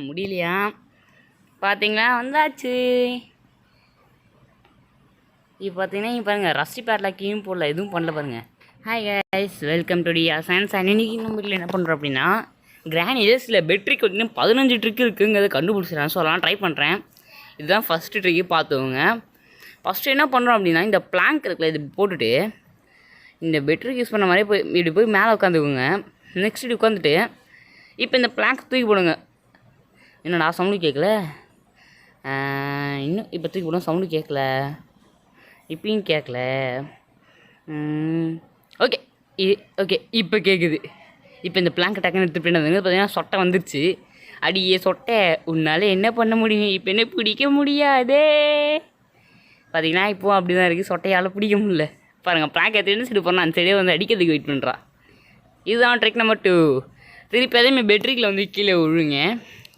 முடியலையா? பார்த்தீங்களா, வந்தாச்சு. இப்போ பார்த்தீங்கன்னா இங்கே பாருங்கள், ரஸ்டி பேட்டில் கீயும் போடல, எதுவும் பண்ணல பாருங்கள். Hi guys, welcome to Dia science. இன்றைக்கி நம்ம வீட்டில் என்ன பண்ணுறோம் அப்படின்னா, கிராண்ட் ஏஸில் பெட்ரிக் வந்து 15 ட்ரிக் இருக்குங்கிறத கண்டுபிடிச்சிடறேன். ஸோ அதெல்லாம் ட்ரை பண்ணுறேன். இதுதான் ஃபஸ்ட்டு ட்ரிக்கு, பார்த்துக்கோங்க. ஃபஸ்ட்டு என்ன பண்ணுறோம் அப்படின்னா, இந்த பிளாங்க் இருக்குல்ல, இது போட்டுட்டு இந்த பெட்ரிக் யூஸ் பண்ண மாதிரி இப்படி போய் மேலே உட்காந்துக்குங்க. நெக்ஸ்ட் இப்படி உட்காந்துட்டு இப்போ இந்த பிளாங்க் தூக்கி போடுங்க. என்னடா சவுண்டு கேட்கல? இன்னும் இப்போ தூக்கி போடும், சவுண்டு கேட்கல, இப்பயும் கேட்கல. ஓகே ஓகே, இப்போ கேட்குது. இப்போ இந்த பிளாங்க் டக்குன்னு எடுத்து போயிட்டு பார்த்தீங்கன்னா சொட்டை வந்துருச்சு. அடியே சொட்டை, உன்னால் என்ன பண்ண முடியும்? இப்போ என்ன பிடிக்க முடியாதே. பார்த்தீங்கன்னா இப்போது அப்படி தான் இருக்குது, சொட்டையால் பிடிக்க முடியல. பாருங்கள், பிளாங்க் எடுத்துகிட்டு சைடு போனால் அந்த சைடே வந்து அடிக்கிறதுக்கு வெயிட் பண்ணுறா. இதுதான் ட்ரிக் நம்பர் 2. திருப்பி அதேமாதிரி பெட்ரிக்கில் வந்து கீழே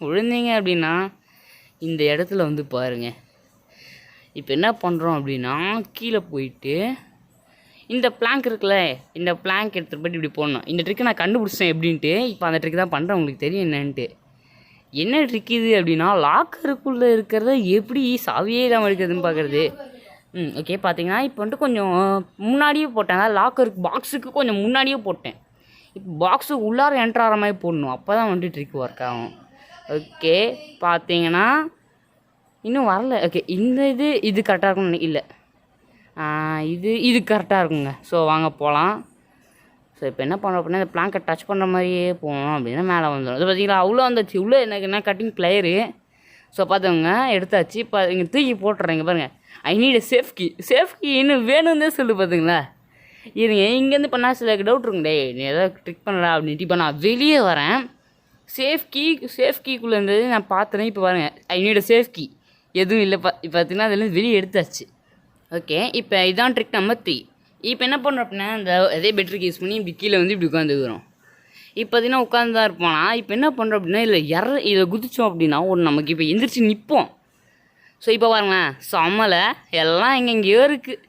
விழுந்தீங்க அப்படின்னா இந்த இடத்துல வந்து பாருங்கள். இப்போ என்ன பண்ணுறோம் அப்படின்னா, கீழே போயிட்டு இந்த பிளாங்க் இருக்குல்ல, இந்த பிளாங்க் எடுத்துகிட்டு போய்ட்டு இப்படி போடணும். இந்த ட்ரிக்கை நான் கண்டுபிடிச்சேன் எப்படின்ட்டு. இப்போ அந்த ட்ரிக் தான் பண்ணுறேன், உங்களுக்கு தெரியும் என்னன்ட்டு. என்ன ட்ரிக் இது அப்படின்னா, லாக்கருக்குள்ளே இருக்கிறத எப்படி சாவியே இல்லாமல் எடுக்கிறதுன்னு பார்க்குறது. ஓகே, பார்த்தீங்கன்னா இப்போ வந்துட்டு கொஞ்சம் முன்னாடியே போட்டாங்க. லாக்கருக்கு பாக்ஸுக்கு கொஞ்சம் முன்னாடியே போட்டேன். இப்போ பாக்ஸுக்கு உள்ளார என்ட்ரு ஆகிற மாதிரி போடணும், அப்போ தான் வந்துட்டு ட்ரிக் ஒர்க் ஆகும். ஓகே, பார்த்தீங்கன்னா இன்னும் வரல. ஓகே, இந்த இது கரெக்டாக இருக்கும்னு இல்லை, இது கரெக்டாக இருக்குங்க. ஸோ வாங்க போகலாம். ஸோ இப்போ என்ன பண்ணுறோம் அப்படின்னா, இந்த பிளாங்கை டச் பண்ணுற மாதிரியே போகணும் அப்படின்னா மேலே வந்துடும். அது பார்த்தீங்களா, அவ்வளோ வந்துச்சு. இவ்வளோ எனக்கு என்ன கட்டிங் பிளேயரு. ஸோ பார்த்துக்கோங்க, எடுத்தாச்சு. இப்போ இங்கே தூக்கி போட்டுறேன். இங்கே பாருங்கள், ஐ நீட் சேஃப் கீ இன்னும் வேணும்னே சொல்லு. பார்த்துங்களா, இருங்க, இங்கேருந்து பண்ணால் சில டவுட் இருக்குங்க. டே நீ ஏதாவது ட்ரிக் பண்ணலாம் அப்படின்ட்டு இப்போ நான் வெளியே வரேன். சேஃப் கீக்குள்ளே இருந்தது நான் பார்த்துறேன். இப்போ பாருங்கள், ஐ நீட் சேஃப் கீ எதுவும் இல்லை. இப்போ பார்த்தீங்கன்னா அதுலேருந்து வெளியே எடுத்தாச்சு. ஓகே, இப்போ இதான் ட்ரிக் நம்பர் 3. இப்போ என்ன பண்ணுறோம் அப்படின்னா, இந்த அதே பெட்ரிக் யூஸ் பண்ணி இப்படி கீழே வந்து இப்படி உட்காந்துக்கிறோம். இப்போ பார்த்தீங்கன்னா உட்காந்து தான் இருப்போம்னா, இப்போ என்ன பண்ணுறோம் அப்படின்னா, இதை குதிச்சோம் அப்படின்னா நமக்கு இப்போ எந்திரிச்சு நிற்போம். ஸோ இப்போ பாருங்களேன், செம்மலை எல்லாம் எங்கெங்கேயோ இருக்குது.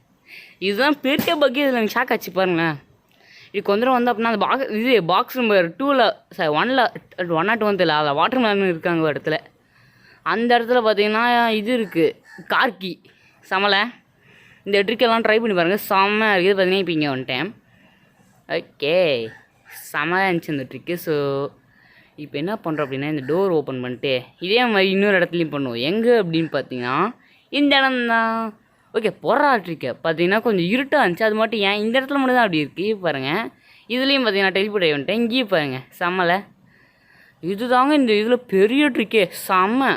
இதுதான் பெரிய பக்கி. இதில் எனக்கு ஷாக் ஆச்சு. பாருங்களேன், இது கொஞ்சம் வந்து அப்படின்னா அந்த பாக்ஸ் நம்பர் 2ல் 1 தெரியல, அதில் வாட்டர் மேலன் இருக்காங்க ஒரு இடத்துல. அந்த இடத்துல பார்த்தீங்கன்னா இது இருக்குது, கார்கி. செம்மலை, இந்த ட்ரிக்கெல்லாம் ட்ரை பண்ணி பாருங்கள், செம்ம இருக்குது. பார்த்தீங்கன்னா இப்போ இங்கே வந்துட்டேன். ஓகே, செம்மையாக இருந்துச்சு இந்த ட்ரிக்கு. ஸோ இப்போ என்ன பண்ணுறோம் அப்படின்னா, இந்த டோர் ஓப்பன் பண்ணிட்டு இதே மாதிரி இன்னொரு இடத்துலையும் பண்ணுவோம். எங்கே அப்படின்னு பார்த்தீங்கன்னா இந்த இடம் தான். ஓகே, போடுறா ட்ரிக்கை பார்த்தீங்கன்னா கொஞ்சம் இருட்டாக இருந்துச்சு. அது மட்டும் ஏன் இந்த இடத்துல மட்டும் தான் அப்படி இருக்குது பாருங்கள். இதுலேயும் பார்த்தீங்கன்னா டெலிபோர்ட் ஆகி வந்துட்டேன். இங்கேயும் பாருங்கள், செம்மலை. இதுதாங்க இந்த இதில் பெரிய ட்ரிக்கே, செம்ம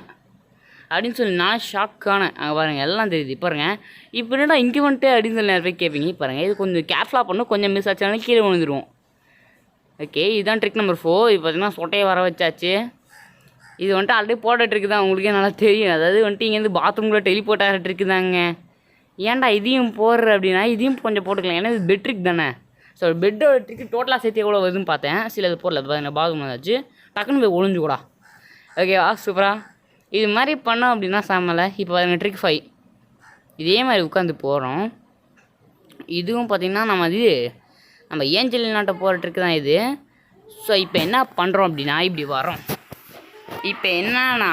அப்படின்னு சொல்லி நான் ஷாக்கானேன். அங்கே பாருங்கள், எல்லாம் தெரியுது. பாருங்கள், இப்போ என்னடா இங்கே வந்துட்டு அப்படின்னு சொல்லி நிறைய பேர் கேட்பீங்க. பாருங்கள், இது கொஞ்சம் கேர்ஃபுல்லாக பண்ணணும், கொஞ்சம் மிஸ் ஆச்சாலும் கீழே விழுந்துருவோம். ஓகே, இதுதான் ட்ரிக் நம்பர் 4. இப்போ பார்த்தீங்கன்னா சொட்டையை வர வச்சாச்சு. இது வந்துட்டு ஆல்ரெடி போட்ட ட்ரிக்கு தான், உங்களுக்கே நல்லா தெரியும். அதாவது வந்துட்டு இங்கேருந்து பாத்ரூமில் டெலிபோர்ட் ஆகிற ட்ரிக்கு தாங்க. ஏன்டா இதையும் போடுற அப்படின்னா, இதையும் கொஞ்சம் போட்டுக்கலாம், ஏன்னா இது பெட் ட்ரிக் தானே. ஸோ பெட்டோட ட்ரிக்கு டோட்டலாக சேர்த்து எவ்வளோ வருதுன்னு பார்த்தேன். சில இது போடல, பார்த்தீங்கன்னா பாத்ரூம் வந்தாச்சு, டக்குன்னு போய் ஒழிஞ்சு கூடா. ஓகேவா, சூப்பராக இது மாதிரி பண்ணோம் அப்படின்னா சாமலை. இப்போ பாருங்கள், ட்ரிக் 5 இதே மாதிரி உட்காந்து போகிறோம். இதுவும் பார்த்திங்கன்னா நம்ம ஏஞ்சல் நாட்டை போகிற ட்ரிக்கு தான் இது. ஸோ இப்போ என்ன பண்ணுறோம் அப்படின்னா, இப்படி வரோம். இப்போ என்னன்னா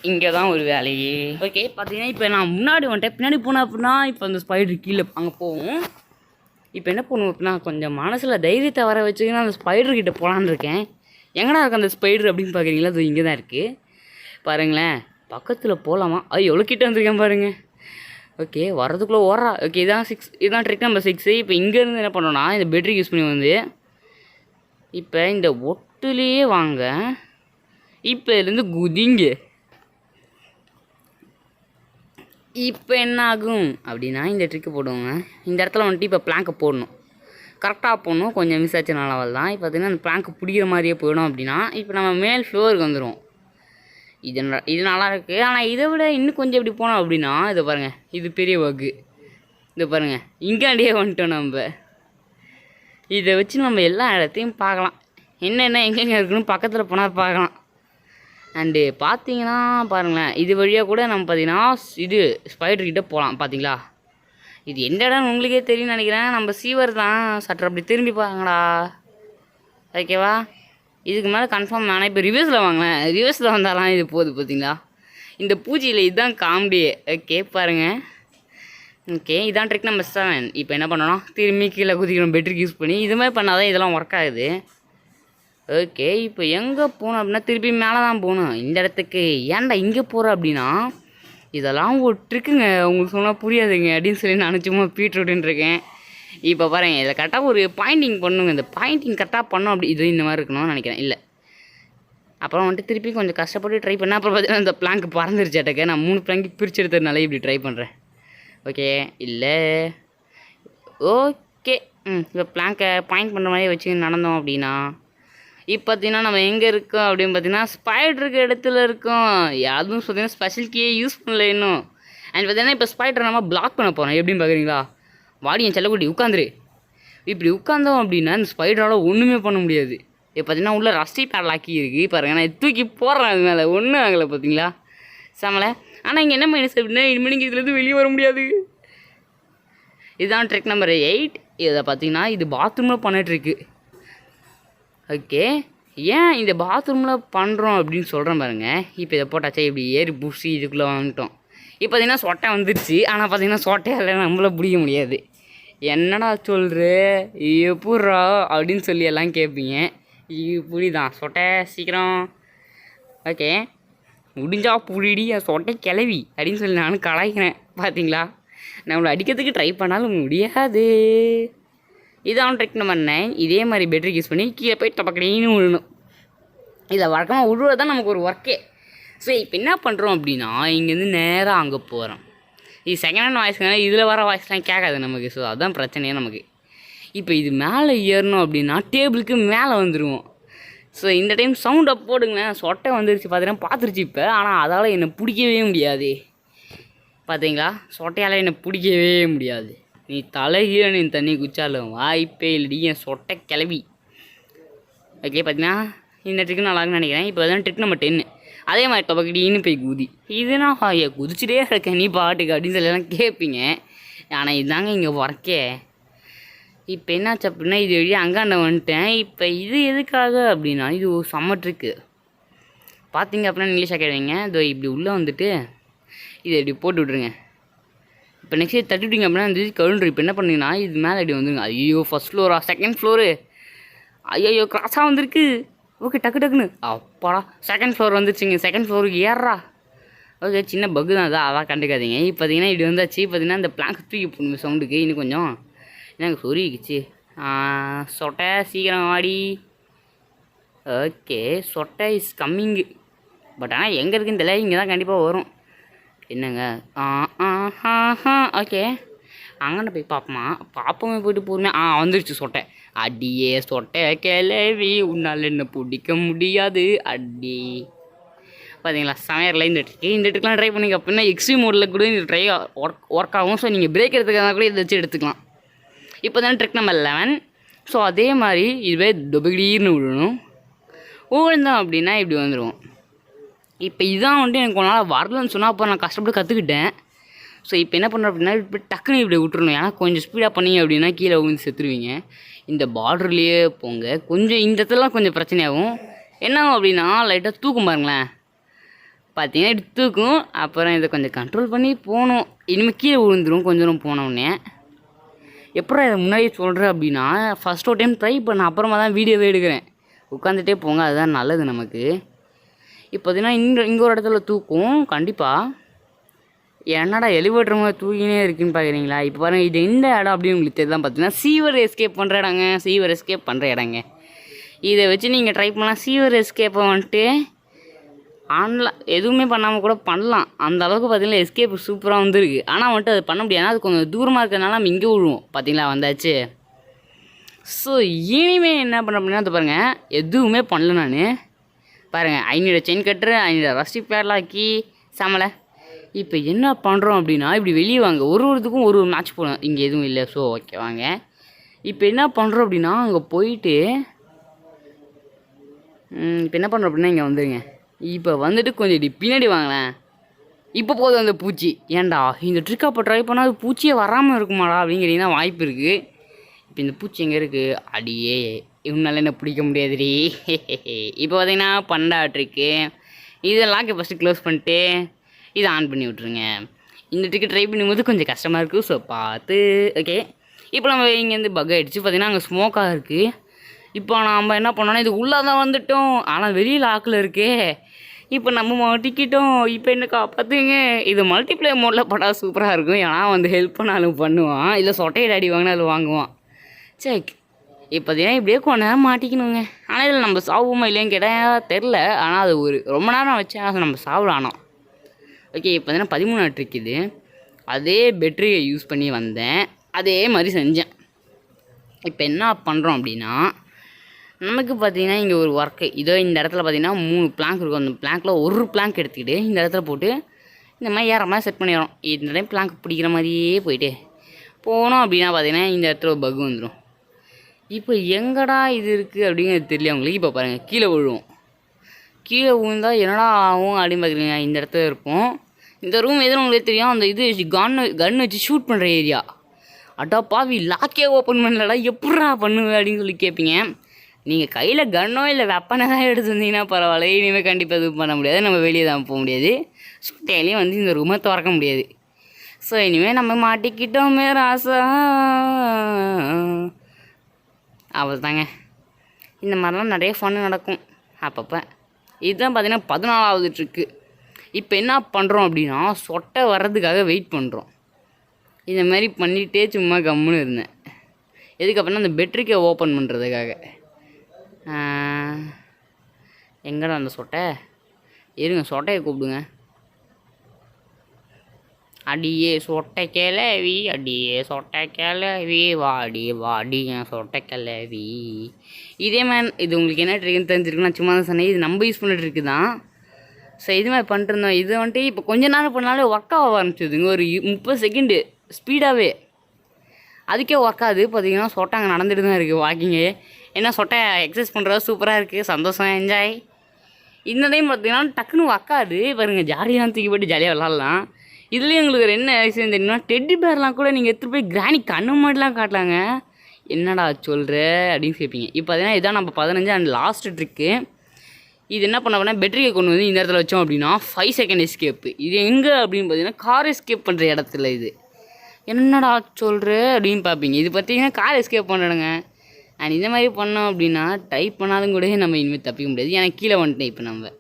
இங்கே தான் ஒரு வேலையே. ஓகே, பார்த்தீங்கன்னா இப்போ நான் முன்னாடி வந்துட்டேன். பின்னாடி போனேன் அப்படின்னா இப்போ அந்த ஸ்பைடர் கீழே அங்கே போவோம். இப்போ என்ன பண்ணுவோம் அப்படின்னா, கொஞ்சம் மனசில் தைரியத்தை வர வச்சுக்கினா அந்த ஸ்பைடர்கிட்ட போகலான்னு இருக்கேன். எங்கடா இருக்குது அந்த ஸ்பைடர் அப்படின்னு பார்க்குறீங்களா? அது இங்கே தான் இருக்குது பாருங்களேன். பக்கத்தில் போகலாமா? எவ்வளோ கிட்ட வந்துருக்கேன் பாருங்கள். ஓகே, வரதுக்குள்ளே ஓடுறா. ஓகே, இதுதான் ட்ரிக் நம்பர் 6. இப்போ இங்கேருந்து என்ன பண்ணோன்னா, இந்த பெட்ரிக் யூஸ் பண்ணி வந்து இப்போ இந்த ஒட்டுலேயே வாங்க. இப்போ இதுலேருந்து குதிங்க. இப்போ என்ன ஆகும் அப்படின்னா, இந்த ட்ரிக்கு போடுவோங்க. இந்த இடத்துல வந்துட்டு இப்போ பிளாங்கை போடணும், கரெக்டாக போடணும். கொஞ்சம் மிஸ் ஆச்சு நாளாவல் தான். இப்போ பார்த்தீங்கன்னா அந்த பிளாங்க் பிடிக்கிற மாதிரியே போயிடும் அப்படின்னா, இப்போ நம்ம மேல் ஃப்ளோருக்கு வந்துடும். இது நல்லா இருக்குது. ஆனால் இதை விட இன்னும் கொஞ்சம் இப்படி போனோம் அப்படின்னா, இதை பாருங்கள், இது பெரிய வகு. இதை பாருங்கள், இங்காண்டியே வந்துட்டோம். நம்ம இதை வச்சு நம்ம எல்லா இடத்தையும் பார்க்கலாம், என்னென்ன எங்கெங்கே இருக்குன்னு பக்கத்தில் போனால் பார்க்கலாம். அண்டு பார்த்தீங்கன்னா பாருங்களேன், இது வழியாக கூட நம்ம பார்த்தீங்கன்னா இது ஸ்பைடர்கிட்ட போகலாம். பார்த்தீங்களா, இது எந்த இடம்னு உங்களுக்கே தெரியும்னு நினைக்கிறேன். நம்ம சீவர் தான். சற்று அப்படி திரும்பி பாருங்களா. ஓகேவா, இதுக்கு மேலே கன்ஃபார்ம் ஆனால் இப்போ ரிவர்ஸில் வாங்கினேன். ரிவர்ஸில் வந்தாலாம் இது போகுது பார்த்தீங்களா. இந்த பூச்சியில் இதுதான் காமெடியே. ஓகே பாருங்கள். ஓகே இதான் ட்ரிக் நம்பர் 7. இப்போ என்ன பண்ணணும், திரும்பி கீழே குதிக்கணும் பெட்ரிக் யூஸ் பண்ணி. இது மாதிரி பண்ணால் தான் இதெல்லாம் ஒர்க் ஆகுது. ஓகே இப்போ எங்கே போகணும் அப்படின்னா திருப்பி மேலே தான் போகணும். இந்த இடத்துக்கு ஏன்டா இங்கே போகிற அப்படின்னா இதெல்லாம் ஒரு ட்ரிக்குங்க, உங்களுக்கு சொன்னால் புரியாதுங்க அப்படின்னு சொல்லி நான் சும்மா பீட்ரூட்டுன்னு இருக்கேன். இப்போ பாருங்கள் இதில் கரெக்டாக ஒரு பாயிண்டிங் பண்ணுங்க. இந்த பாயிண்டிங் கரெக்டாக பண்ணோம் அப்படி இது இந்த மாதிரி இருக்கணும்னு நினைக்கிறேன். இல்லை அப்புறம் வந்துட்டு திருப்பி கொஞ்சம் கஷ்டப்பட்டு ட்ரை பண்ணேன். அப்புறம் பார்த்தீங்கன்னா இந்த பிளாங்க் பறந்துருச்சாட்டக்க. நான் 3 பிளாங்க் பிரித்து எடுத்ததுனால இப்படி ட்ரை பண்ணுறேன். ஓகே இல்லை ஓகே இப்போ பிளாங்கை பாயிண்ட் பண்ணுற மாதிரி வச்சு நடந்தோம் அப்படின்னா இப்போ பார்த்தீங்கன்னா நம்ம எங்கே இருக்கோம் அப்படின்னு பார்த்தீங்கன்னா ஸ்பைடர் இருக்க இடத்துல இருக்கோம். அதுவும் பார்த்தீங்கன்னா ஸ்பெஷல் கீயே யூஸ் பண்ணல இன்னும். அண்ட் பார்த்தீங்கன்னா இப்போ ஸ்பைடரை நம்ம பிளாக் பண்ண போகிறோம். எப்படின்னு பார்க்குறீங்களா, வாடி என் செல்லக்குட்டி உட்காந்துரு. இப்படி உட்காந்தோம் அப்படின்னா இந்த ஸ்பைடரால் ஒன்றுமே பண்ண முடியாது. இப்போ பார்த்தீங்கன்னா உள்ள ரஸ்டி பேட்லாக்கி இருக்குது பாருங்கள். நான் தூக்கி போடுறேன் அது மேலே ஒன்றும் ஆகலை பார்த்தீங்களா சமலை. ஆனால் இங்கே என்ன மைனஸ் அப்படின்னா இனிமேல் இதுலேருந்து வெளியே வர முடியாது. இதுதான் ட்ரிக் நம்பர் 8. இதை பார்த்தீங்கன்னா இது பாத்ரூமில் பண்ணிகிட்ருக்கு. ஓகே ஏன் இந்த பாத்ரூமில் பண்ணுறோம் அப்படின்னு சொல்கிறேன் பாருங்கள். இப்போ இதை போட்டாச்சா இப்படி ஏறி புஷி இதுக்குள்ளே வந்துட்டோம். இப்போ பார்த்தீங்கன்னா சொட்டை வந்துடுச்சு. ஆனால் பார்த்தீங்கன்னா சொட்டையால் நம்மள பிடிக்க முடியாது. என்னடா சொல்கிற எப்பட்றா அப்படின்னு சொல்லி எல்லாம் கேட்பீங்க. இப்படி தான் சொட்டை சீக்கிரம். ஓகே முடிஞ்சா புடிடி சொட்டை கிளவி அப்படின்னு சொல்லி நானும் கலாய்க்கிறேன். பார்த்தீங்களா நம்மளை அடிக்கிறதுக்கு ட்ரை பண்ணாலும் முடியாது. இதான் ட்ரிக் நம்பர் 9. இதே மாதிரி பெட்ரிக் யூஸ் பண்ணி கீழே போய் டப்பக்கடின்னு விழணும். இதை வழக்கமாக விழுவது தான் நமக்கு ஒரு ஒர்க்கே. ஸோ இப்போ என்ன பண்ணுறோம் அப்படின்னா இங்கேருந்து நேராக அங்கே போகிறோம். இது செகண்ட் ஹேண்ட் வாய்ஸ்னால இதில் வர வாய்ஸ்லாம் கேட்காது நமக்கு. ஸோ அதுதான் பிரச்சனையே நமக்கு. இப்போ இது மேலே ஏறணும் அப்படின்னா டேபிளுக்கு மேலே வந்துடுவோம். ஸோ இந்த டைம் சவுண்டை போடுங்களேன். சொட்டை வந்துருச்சு பார்த்தீங்கன்னா பார்த்துருச்சு இப்போ. ஆனால் அதால் என்னை பிடிக்கவே முடியாது. பார்த்தீங்களா சொட்டையால் என்னை பிடிக்கவே முடியாது. நீ தலைகீழ நீ தண்ணி குச்சாலும் வாய்ப்பே இல்லடி என் சொட்டை கிளவி. ஓகே பார்த்தீங்கன்னா இந்த ட்ரிக்கு நல்லா இருக்குன்னு நினைக்கிறேன். இப்போ தான் ட்ரிக் நம்பர் 10. அதே மாதிரி டொபக்கடின்னு போய் குதி. இதுனா குதிச்சுட்டே இருக்கேன் நீ பாட்டுக்கு அப்படின்னு சொல்லலாம் கேட்பீங்க. ஆனால் இதுதாங்க இங்கே ஒர்க்கே. இப்போ என்னாச்சு அப்படின்னா இது வழி அங்காண்ட வந்துட்டேன். இப்போ இது எதுக்காக அப்படின்னா இது ஒரு செம்ம ட்ரிக்கு. பார்த்தீங்க அப்படின்னா இங்கிலீஷாக கேட்குறீங்க. இதோ இப்படி உள்ளே வந்துட்டு இதை இப்படி போட்டு விட்ருங்க. இப்போ நெக்ஸ்ட் தட்டிவிட்டிங்க அப்படின்னா இந்த கழுன்று. இப்போ என்ன பண்ணிங்கன்னா இது மேலே இப்படி வந்துருங்க. ஐயோ ஃபஸ்ட் ஃப்ளோரா செகண்ட் ஃப்ளோரு, ஐயோ கிராஸாக வந்திருக்கு. ஓகே டக்கு டக்குன்னு அப்பாடா செகண்ட் ஃப்ளோர் வந்துருச்சுங்க. செகண்ட் ஃப்ளோருக்கு ஏறா. ஓகே சின்ன பக்கு தான் அதான் கண்டுக்காதீங்க. இப்போ பார்த்தீங்கன்னா இப்படி வந்தாச்சு. பார்த்தீங்கன்னா இந்த பிளாங்க் தூக்கி போடணும் சவுண்டுக்கு இன்னும் கொஞ்சம் எனக்கு சொருகிக்குச்சு. சொட்டை சீக்கிரம் வாடி. ஓகே சொட்டை இஸ் கம்மிங்கு. பட் ஆனால் எங்கே இருக்குன்னு தெரியல. இங்கே தான் கண்டிப்பாக வரும். என்னங்க ஓகே அங்கே போய் பார்ப்போமே போய்ட்டு போருமே. வந்துருச்சு சொட்டை. அடியே சொட்டை கிளவி உன்னால் என்ன பிடிக்க முடியாது அடி. பார்த்தீங்களா சமையரில் இந்த ட்ரிக்லாம் ட்ரை பண்ணிங்க அப்படின்னா எக்ஸ்ட்ரீம் மோடில் கூட இந்த ட்ரை ஒர்க் ஆகும். ஸோ நீங்கள் பிரேக் எடுத்துக்கிறதா கூட இதை வச்சு எடுத்துக்கலாம். இப்போ தானே ட்ரிக் நம்பர் 11. ஸோ அதே மாதிரி இதுவே டொபகிடீர்னு விழணும். விழுந்தோம் அப்படின்னா இப்படி வந்துடுவோம். இப்போ இதான் வந்துட்டு எனக்கு கொஞ்ச நாள் வரலன்னு சொன்னால் அப்போ நான் கஷ்டப்பட்டு கற்றுக்கிட்டேன். ஸோ இப்போ என்ன பண்ணுறோம் அப்படின்னா இப்படி டக்குன்னு இப்படி விட்டுருணும். ஏன்னா கொஞ்சம் ஸ்பீடாக பண்ணிங்க அப்படின்னா கீழே விழுந்து செத்துருவீங்க. இந்த பார்டர்லேயே போங்க. கொஞ்சம் இந்த இடத்துலலாம் கொஞ்சம் பிரச்சனையாகும். என்ன அப்படின்னா லைட்டாக தூக்கும் பாருங்களேன். பார்த்தீங்கன்னா இப்படி தூக்கும். அப்புறம் இதை கொஞ்சம் கண்ட்ரோல் பண்ணி போகணும். இனிமேல் கீழே விழுந்துடும் கொஞ்சம் தூரம் போனோடனே. எப்போ இதை முன்னாடியே சொல்கிறேன் அப்படின்னா ஃபஸ்ட் ஒரு டைம் ட்ரை பண்ண அப்புறமா தான் வீடியோவே எடுக்கிறேன். உட்காந்துட்டே போங்க அதுதான் நல்லது நமக்கு. இப்போ பார்த்தீங்கன்னா இங்கே ஒரு இடத்துல தூக்கும் கண்டிப்பாக. என்னடா எலிவேட்டர் மாதிரி தூக்கினே இருக்குன்னு பார்க்குறீங்களா. இப்போ பாருங்கள் இது எந்த இடம் அப்படின்னு உங்களுக்கு தெரியுதான். பார்த்தீங்கன்னா சீவர் எஸ்கேப் பண்ணுற இடங்க. சீவர் எஸ்கேப் பண்ணுற இடங்க. இதை வச்சு நீங்கள் ட்ரை பண்ணலாம். சீவர் எஸ்கேப்பை வந்துட்டு ஆன்லாம் எதுவுமே பண்ணாமல் கூட பண்ணலாம். அந்த அளவுக்கு பார்த்தீங்கன்னா எஸ்கேப் சூப்பராக வந்துருக்கு. ஆனால் வந்துட்டு அது பண்ண முடியாது. அது கொஞ்சம் தூரமாக இருக்கிறதுனால நம்ம இங்கே விழுவோம். பார்த்தீங்களா வந்தாச்சு. ஸோ இனிமேல் என்ன பண்ண அப்படின்னா அது பாருங்கள் எதுவுமே பண்ணல நான். பாருங்கள் 500 செயின் கட்டுற 500 ரஸ்டி பேர்லாக்கி சமலை. இப்போ என்ன பண்ணுறோம் அப்படின்னா இப்படி வெளியே வாங்க. ஒரு இதுக்கும் ஒரு மேட்ச் போகணும். இங்கே எதுவும் இல்லை. ஸோ ஓகே வாங்க. இப்போ என்ன பண்ணுறோம் அப்படின்னா அங்கே போயிட்டு இப்போ என்ன பண்ணுறோம் அப்படின்னா இங்கே வந்துடுங்க. இப்போ வந்துட்டு கொஞ்சம் இப்படி பின்னாடி வாங்களேன். இப்போ போதும் அந்த பூச்சி. ஏன்டா இந்த ட்ரிக் அப்போ ட்ரை பண்ணால் அது பூச்சியே வராமல் இருக்குமாடா அப்படிங்கிறீங்கன்னா வாய்ப்பு இருக்குது. இப்போ இந்த பூச்சி எங்கே இருக்குது அடியே இவனால என்ன பிடிக்க முடியாதுடி. இப்போ பார்த்தீங்கன்னா 12 ட்ரிக்கு. இதெல்லாம் ஃபஸ்ட்டு க்ளோஸ் பண்ணிட்டு இதை ஆன் பண்ணி விட்ருங்க. இந்த ட்ரிக்கு ட்ரை பண்ணும்போது கொஞ்சம் கஷ்டமாக இருக்குது. ஸோ பார்த்து ஓகே. இப்போ நம்ம இங்கேருந்து பக் ஆகிடுச்சு. பார்த்தீங்கன்னா அங்கே ஸ்மோக்காக இருக்குது. இப்போ நம்ம என்ன பண்ணோன்னா இது உள்ளே தான் வந்துட்டோம். ஆனால் வெளியில் லாக்கில் இருக்கே. இப்போ நம்ம மாட்டிக்கிட்டோம். இப்போ என்ன காப்பாற்றுங்க. இது மல்டிப்ளேயர் மோடில் பட்டா சூப்பராக இருக்கும். ஏன்னா வந்து ஹெல்ப் பண்ணாலும் பண்ணுவான், இல்லை சொட்டையை அடி வாங்கினாலும் வாங்குவான். செக் இப்போ ஏன் இப்படியே கொஞ்ச நேரம் மாட்டிக்கணுங்க. ஆனால் இதில் நம்ம சாவுமா இல்லைன்னு கேட்டால் தெரில. ஆனால் அது ஒரு ரொம்ப நேரம் வச்சா அது நம்ம சாப்பிடணும். ஓகே இப்போ பார்த்தீங்கன்னா 13 ட்ரிக் இது. அதே பேட்டரியை யூஸ் பண்ணி வந்தேன், அதே மாதிரி செஞ்சேன். இப்போ என்ன பண்ணுறோம் அப்படின்னா நமக்கு பார்த்தீங்கன்னா இங்கே ஒரு ஒர்க்கு இதோ இந்த இடத்துல பார்த்தீங்கன்னா 3 பிளாங்க் இருக்கும். அந்த பிளாங்க்கில் ஒரு பிளாங்க் எடுத்துக்கிட்டு இந்த இடத்துல போட்டு இந்த மாதிரி ஏற மாதிரி செட் பண்ணிடுறோம். இந்த டைம் பிளாங்க் பிடிக்கிற மாதிரியே போயிட்டு போனோம் அப்படின்னா பார்த்தீங்கன்னா இந்த இடத்துல ஒரு பக் வந்துடும். இப்போ எங்கடா இது இருக்குது அப்படிங்கிறது தெரியல உங்களுக்கு. இப்போ பாருங்கள் கீழே விழுவோம். கீழே விழுந்தால் என்னடா ஆகும் அப்படின்னு பார்க்குறீங்க. இந்த இடத்துல இருப்போம். இந்த ரூம் எதுவும் உங்களுக்கு தெரியும். அந்த இது கன் வச்சு ஷூட் பண்ணுற ஏரியா. அட்டா பாவி லாக்கே ஓப்பன் பண்ணலடா எப்பட்றா பண்ணுவேன் அப்படின்னு சொல்லி கேட்பீங்க. நீங்கள் கையில் கன்னோ இல்லை வெப்பனை தான் எடுத்து வந்தீங்கன்னா பரவாயில்ல. இனிமேல் கண்டிப்பாக எதுவும் பண்ண முடியாது. நம்ம வெளியே தான் போக முடியாது. சுட்டையிலையும் வந்து இந்த ரூமை திறக்க முடியாது. ஸோ இனிமேல் நம்ம மாட்டிக்கிட்டோமே ராசா. அவள் தாங்க இந்த மாதிரிலாம் நிறைய ஃபன்னு நடக்கும் அப்பப்போ. இதுதான் பார்த்தீங்கன்னா 14வது ட்ரிக்கு. இப்போ என்ன பண்ணுறோம் அப்படின்னா சொட்டை வர்றதுக்காக வெயிட் பண்ணுறோம். இந்த மாதிரி பண்ணிகிட்டே சும்மா கம்முன்னு இருந்தேன். எதுக்கப்புறம் அந்த பெட்ரிக்கை ஓப்பன் பண்ணுறதுக்காக. எங்கடா அந்த சொட்டை இருங்க, சொட்டையை கூப்பிடுங்க. அடியே சொட்டை கிளவி, அடியே சொட்டை கிளவி, வாடி வாடி என் சொட்டை கிளவி. இதே மாதிரி இது உங்களுக்கு என்ன ட்ரிக்குன்னு தெரிஞ்சிருக்குன்னா சும்மா தான் சொன்னேன். இது நம்ம யூஸ் பண்ணிட்டு இருக்கு தான். ஸோ இது மாதிரி பண்ணிட்டுருந்தோம். இது வந்துட்டு இப்போ கொஞ்ச நேரம் பண்ணாலே ஒர்க் ஆக ஆரம்பிச்சிதுங்க. ஒரு 30 செகண்டு ஸ்பீடாகவே அதுக்கே ஒர்க் ஆகுது. பார்த்தீங்கன்னா சொட்டை அங்கே நடந்துட்டு தான் இருக்குது வாக்கிங்கு. ஏன்னா சொட்டை எக்ஸசைஸ் பண்ணுறது சூப்பராக இருக்குது. சந்தோஷம், என்ஜாய். இந்த டைம் பார்த்தீங்கன்னா டக்குன்னு ஒர்க் ஆகுது பாருங்கள். ஜாலியாக தூக்கி போட்டு ஜாலியாக விளாட்லாம். இதுலேயும் எங்களுக்கு என்ன விஷயம் தெரியுமா, டெட்டி பேர்லாம் கூட நீங்கள் எடுத்துகிட்டு போய் கிராணி கண்ணு மாட்டெலாம் காட்டலாங்க. என்னடா சொல்கிற அப்படின்னு கேட்பீங்க. இப்போ பார்த்தீங்கன்னா இதான் நம்ம 15 அண்ட் லாஸ்ட் ட்ரிக்கு. இது என்ன பண்ண போனால் பெட்ரியை கொண்டு வந்து இந்த இடத்துல வச்சோம் அப்படின்னா 5 செகண்ட் எஸ்கேப்பு. இது எங்கே அப்படின்னு பார்த்தீங்கன்னா கார் எஸ்கேப் பண்ணுற இடத்துல. இது என்னடா சொல்கிற அப்படின்னு பார்ப்பீங்க. இது பார்த்தீங்கன்னா கார் எஸ்கேப் பண்ணுறேங்க. அண்ட் இந்த மாதிரி பண்ணோம் அப்படின்னா டைப் பண்ணாலும் கூட நம்ம இனிமேல் தப்பிக்க முடியாது. ஏன்னா கீழே வந்துட்டேன் இப்போ நம்ம.